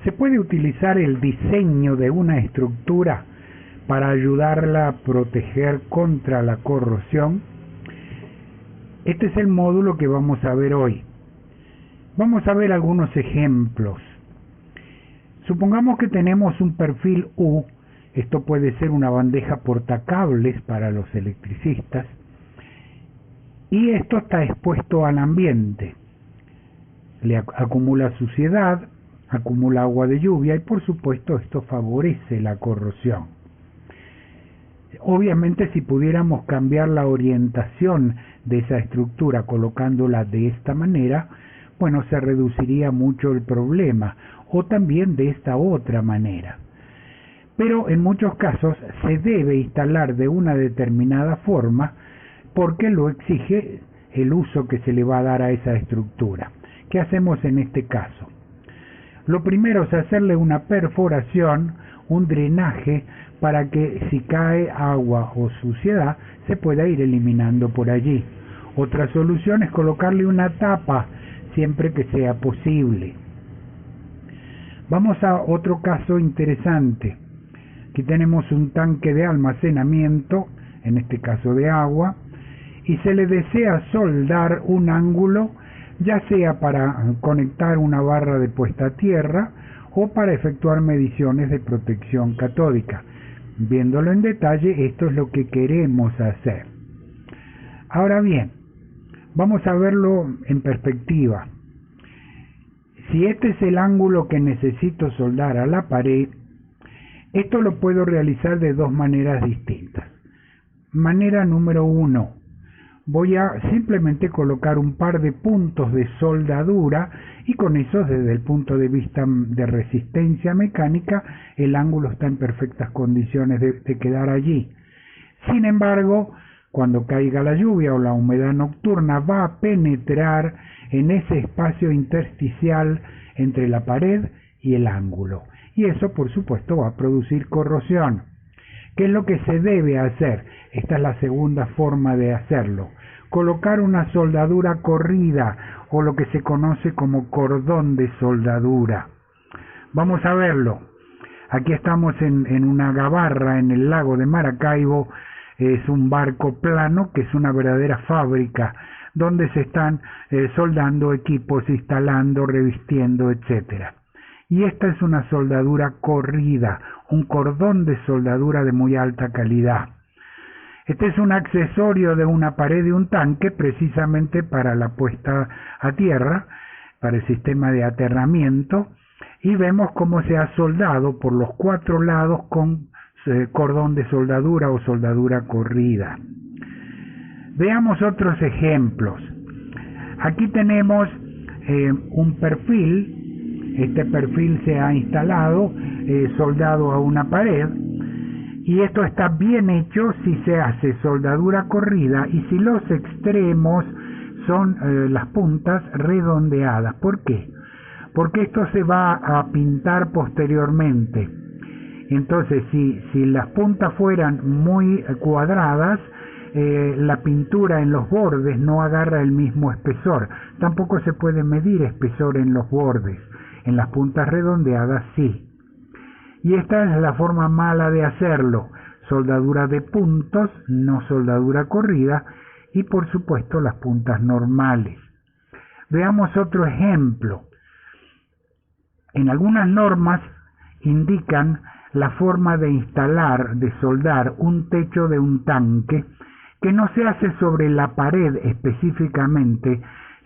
Se puede utilizar el diseño de una estructura para ayudarla a proteger contra la corrosión. Este es el módulo que vamos a ver hoy. Vamos a ver algunos ejemplos. Supongamos que tenemos un perfil U. Esto puede ser una bandeja portacables para los electricistas. Y esto está expuesto al ambiente. Le acumula suciedad, acumula agua de lluvia y por supuesto esto favorece la corrosión. Obviamente si pudiéramos cambiar la orientación de esa estructura colocándola de esta manera, bueno, se reduciría mucho el problema, o también de esta otra manera. Pero en muchos casos se debe instalar de una determinada forma porque lo exige el uso que se le va a dar a esa estructura. ¿Qué hacemos en este caso? Lo primero es hacerle una perforación, un drenaje, para que si cae agua o suciedad se pueda ir eliminando por allí. Otra solución es colocarle una tapa, siempre que sea posible. Vamos a otro caso interesante. Aquí tenemos un tanque de almacenamiento, en este caso de agua, y se le desea soldar un ángulo, ya sea para conectar una barra de puesta a tierra o para efectuar mediciones de protección catódica. Viéndolo en detalle, esto es lo que queremos hacer. Ahora bien, vamos a verlo en perspectiva. Si este es el ángulo que necesito soldar a la pared, esto lo puedo realizar de dos maneras distintas. Manera número 1. Voy a simplemente colocar un par de puntos de soldadura y con eso, desde el punto de vista de resistencia mecánica, el ángulo está en perfectas condiciones de quedar allí. Sin embargo, cuando caiga la lluvia o la humedad nocturna va a penetrar en ese espacio intersticial entre la pared y el ángulo. Y eso, por supuesto, va a producir corrosión. ¿Qué es lo que se debe hacer? Esta es la segunda forma de hacerlo. Colocar una soldadura corrida o lo que se conoce como cordón de soldadura. Vamos a verlo. Aquí estamos en una gabarra en el lago de Maracaibo. Es un barco plano que es una verdadera fábrica donde se están soldando equipos, instalando, revistiendo, etcétera. Y esta es una soldadura corrida, un cordón de soldadura de muy alta calidad. Este es un accesorio de una pared de un tanque precisamente para la puesta a tierra, para el sistema de aterramiento, y vemos cómo se ha soldado por los 4 lados con cordón de soldadura o soldadura corrida. Veamos otros ejemplos. Aquí tenemos un perfil. Este perfil se ha instalado, soldado a una pared, y esto está bien hecho si se hace soldadura corrida y si los extremos son las puntas redondeadas. ¿Por qué? Porque esto se va a pintar posteriormente. Entonces, si las puntas fueran muy cuadradas, la pintura en los bordes no agarra el mismo espesor. Tampoco se puede medir espesor en los bordes. En las puntas redondeadas sí. Y esta es la forma mala de hacerlo. Soldadura de puntos, no soldadura corrida, y por supuesto las puntas normales. Veamos otro ejemplo. En algunas normas indican la forma de instalar, de soldar un techo de un tanque que no se hace sobre la pared específicamente,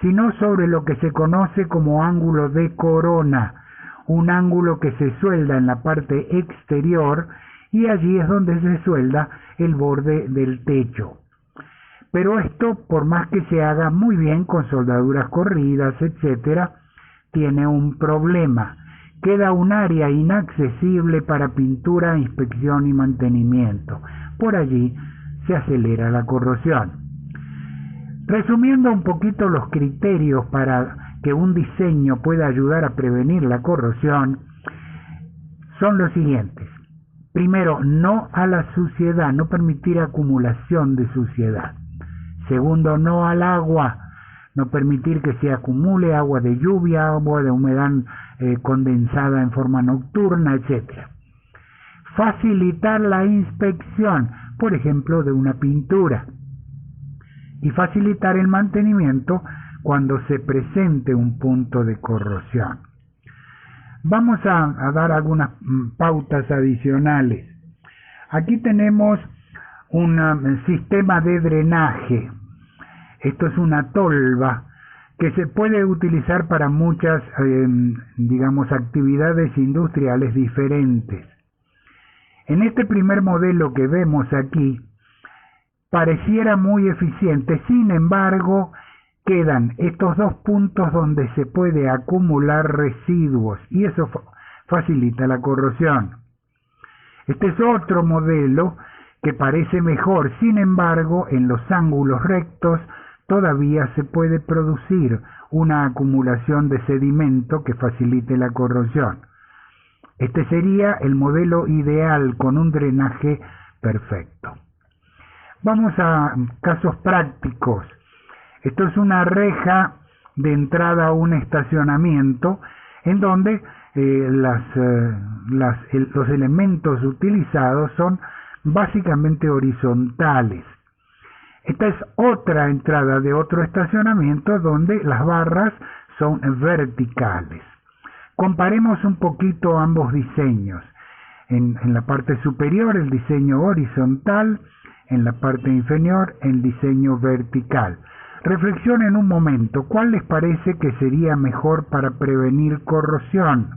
sino sobre lo que se conoce como ángulo de corona, un ángulo que se suelda en la parte exterior y allí es donde se suelda el borde del techo. Pero esto, por más que se haga muy bien con soldaduras corridas, etcétera, tiene un problema. Queda un área inaccesible para pintura, inspección y mantenimiento. Por allí se acelera la corrosión. Resumiendo un poquito los criterios para que un diseño pueda ayudar a prevenir la corrosión, son los siguientes. Primero, no a la suciedad, no permitir acumulación de suciedad. Segundo, no al agua, no permitir que se acumule agua de lluvia, agua de humedad condensada en forma nocturna, etc. Facilitar la inspección, por ejemplo, de una pintura, y facilitar el mantenimiento cuando se presente un punto de corrosión. Vamos a dar algunas pautas adicionales. Aquí tenemos un sistema de drenaje. Esto es una tolva que se puede utilizar para muchas, actividades industriales diferentes. En este primer modelo que vemos aquí, pareciera muy eficiente, sin embargo, quedan estos dos puntos donde se puede acumular residuos y eso facilita la corrosión. Este es otro modelo que parece mejor, sin embargo, en los ángulos rectos todavía se puede producir una acumulación de sedimento que facilite la corrosión. Este sería el modelo ideal con un drenaje perfecto. Vamos a casos prácticos. Esto es una reja de entrada a un estacionamiento en donde los elementos utilizados son básicamente horizontales. Esta es otra entrada de otro estacionamiento donde las barras son verticales. Comparemos un poquito ambos diseños. En la parte superior el diseño horizontal, en la parte inferior el diseño vertical. Reflexionen un momento, ¿cuál les parece que sería mejor para prevenir corrosión?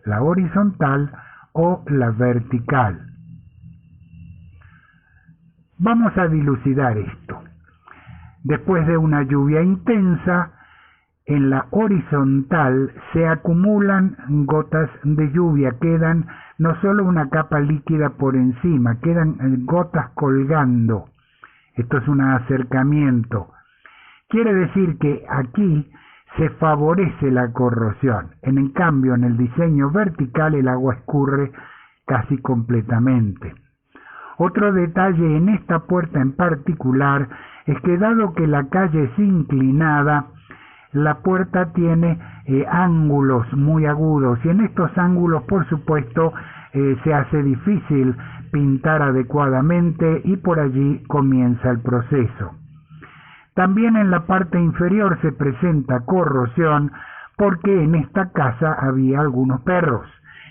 ¿La horizontal o la vertical? Vamos a dilucidar esto. Después de una lluvia intensa, en la horizontal se acumulan gotas de lluvia, quedan no solo una capa líquida por encima, quedan gotas colgando. Esto es un acercamiento. Quiere decir que aquí se favorece la corrosión. En cambio, en el diseño vertical el agua escurre casi completamente. Otro detalle en esta puerta en particular es que dado que la calle es inclinada, la puerta tiene ángulos muy agudos y en estos ángulos, por supuesto, se hace difícil pintar adecuadamente y por allí comienza el proceso. También en la parte inferior se presenta corrosión porque en esta casa había algunos perros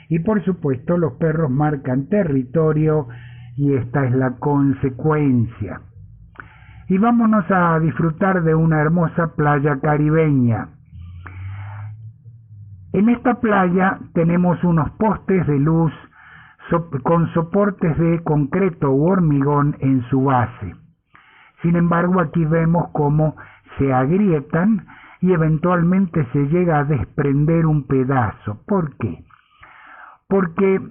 y por supuesto los perros marcan territorio y esta es la consecuencia. Y vámonos a disfrutar de una hermosa playa caribeña. En esta playa tenemos unos postes de luz con soportes de concreto u hormigón en su base. Sin embargo, aquí vemos cómo se agrietan y eventualmente se llega a desprender un pedazo. ¿Por qué? Porque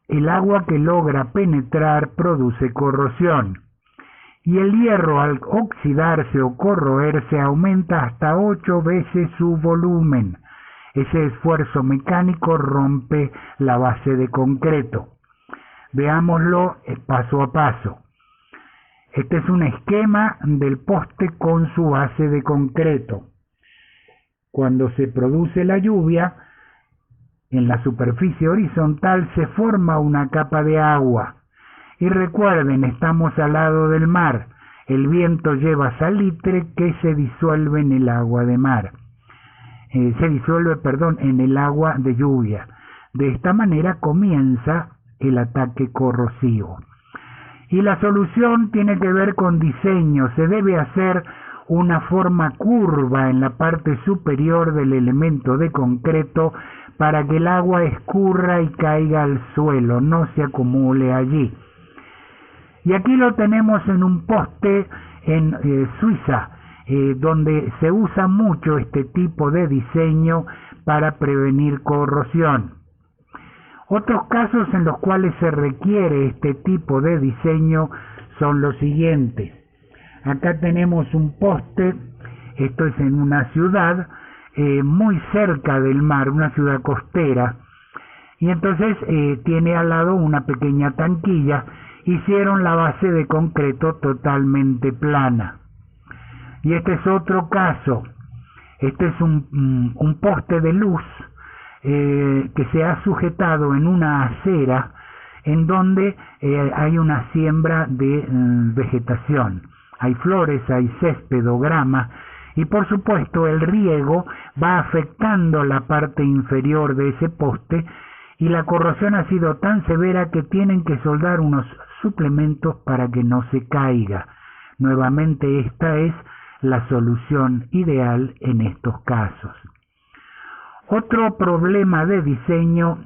el agua que logra penetrar produce corrosión. Y el hierro al oxidarse o corroerse aumenta hasta 8 veces su volumen. Ese esfuerzo mecánico rompe la base de concreto. Veámoslo paso a paso. Este es un esquema del poste con su base de concreto. Cuando se produce la lluvia, en la superficie horizontal se forma una capa de agua. Y recuerden, estamos al lado del mar. El viento lleva salitre que se disuelve en el agua de mar. En el agua de lluvia. De esta manera comienza el ataque corrosivo. Y la solución tiene que ver con diseño. Se debe hacer una forma curva en la parte superior del elemento de concreto para que el agua escurra y caiga al suelo, no se acumule allí. Y aquí lo tenemos en un poste en Suiza, donde se usa mucho este tipo de diseño para prevenir corrosión. Otros casos en los cuales se requiere este tipo de diseño son los siguientes. Acá tenemos un poste, esto es en una ciudad muy cerca del mar, una ciudad costera, y entonces tiene al lado una pequeña tanquilla. Hicieron la base de concreto totalmente plana. Y este es otro caso. Este es un poste de luz que se ha sujetado en una acera en donde hay una siembra de vegetación. Hay flores, hay césped o grama, y por supuesto el riego va afectando la parte inferior de ese poste, y la corrosión ha sido tan severa que tienen que soldar unos suplementos para que no se caiga. Nuevamente, esta es la solución ideal en estos casos. Otro problema de diseño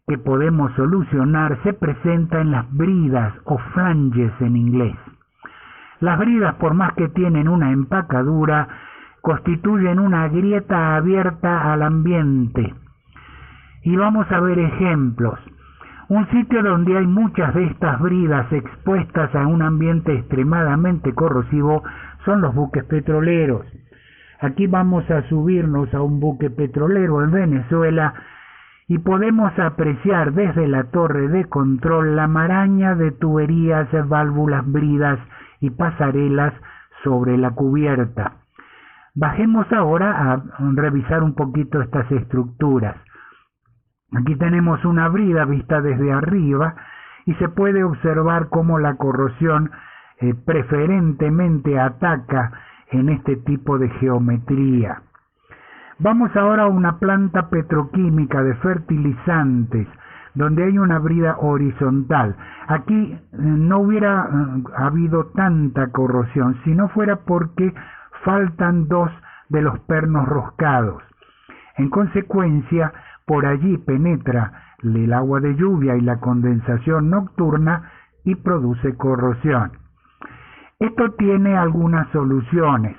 que podemos solucionar se presenta en las bridas o flanges en inglés. Las bridas, por más que tienen una empacadura, constituyen una grieta abierta al ambiente. Y vamos a ver ejemplos. Un sitio donde hay muchas de estas bridas expuestas a un ambiente extremadamente corrosivo son los buques petroleros. Aquí vamos a subirnos a un buque petrolero en Venezuela y podemos apreciar desde la torre de control la maraña de tuberías, válvulas, bridas y pasarelas sobre la cubierta. Bajemos ahora a revisar un poquito estas estructuras. Aquí tenemos una brida vista desde arriba y se puede observar cómo la corrosión preferentemente ataca en este tipo de geometría. Vamos ahora a una planta petroquímica de fertilizantes donde hay una brida horizontal. Aquí no hubiera habido tanta corrosión si no fuera porque faltan dos de los pernos roscados. En consecuencia, por allí penetra el agua de lluvia y la condensación nocturna y produce corrosión. Esto tiene algunas soluciones.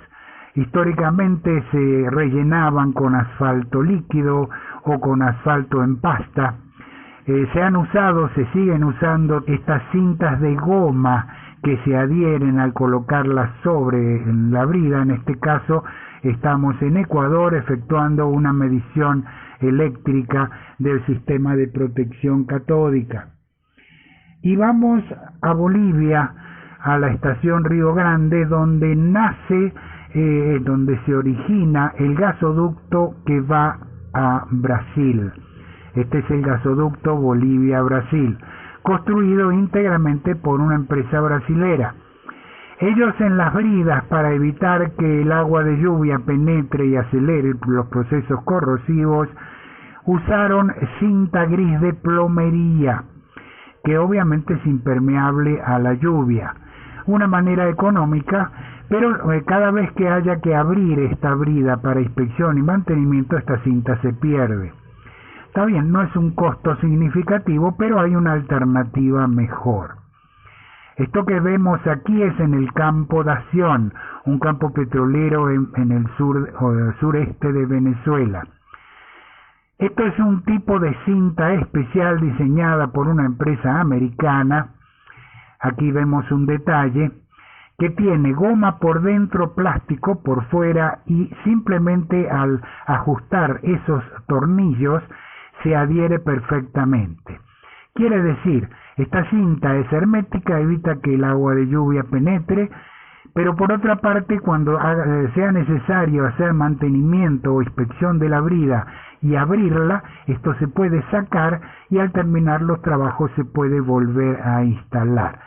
Históricamente se rellenaban con asfalto líquido o con asfalto en pasta. Se siguen usando estas cintas de goma que se adhieren al colocarlas sobre la brida. En este caso estamos en Ecuador efectuando una medición eléctrica del sistema de protección catódica. Y vamos a Bolivia, a la estación Río Grande, donde donde se origina el gasoducto que va a Brasil. Este es el gasoducto Bolivia-Brasil, construido íntegramente por una empresa brasilera. Ellos en las bridas, para evitar que el agua de lluvia penetre y acelere los procesos corrosivos, usaron cinta gris de plomería, que obviamente es impermeable a la lluvia. Una manera económica, pero cada vez que haya que abrir esta brida para inspección y mantenimiento, esta cinta se pierde. Está bien, no es un costo significativo, pero hay una alternativa mejor. Esto que vemos aquí es en el campo Dación, un campo petrolero en el sureste de Venezuela. Esto es un tipo de cinta especial diseñada por una empresa americana. Aquí vemos un detalle que tiene goma por dentro, plástico por fuera, y simplemente al ajustar esos tornillos se adhiere perfectamente. Quiere decir, esta cinta es hermética, evita que el agua de lluvia penetre, pero por otra parte, cuando sea necesario hacer mantenimiento o inspección de la brida y abrirla, esto se puede sacar y al terminar los trabajos se puede volver a instalar.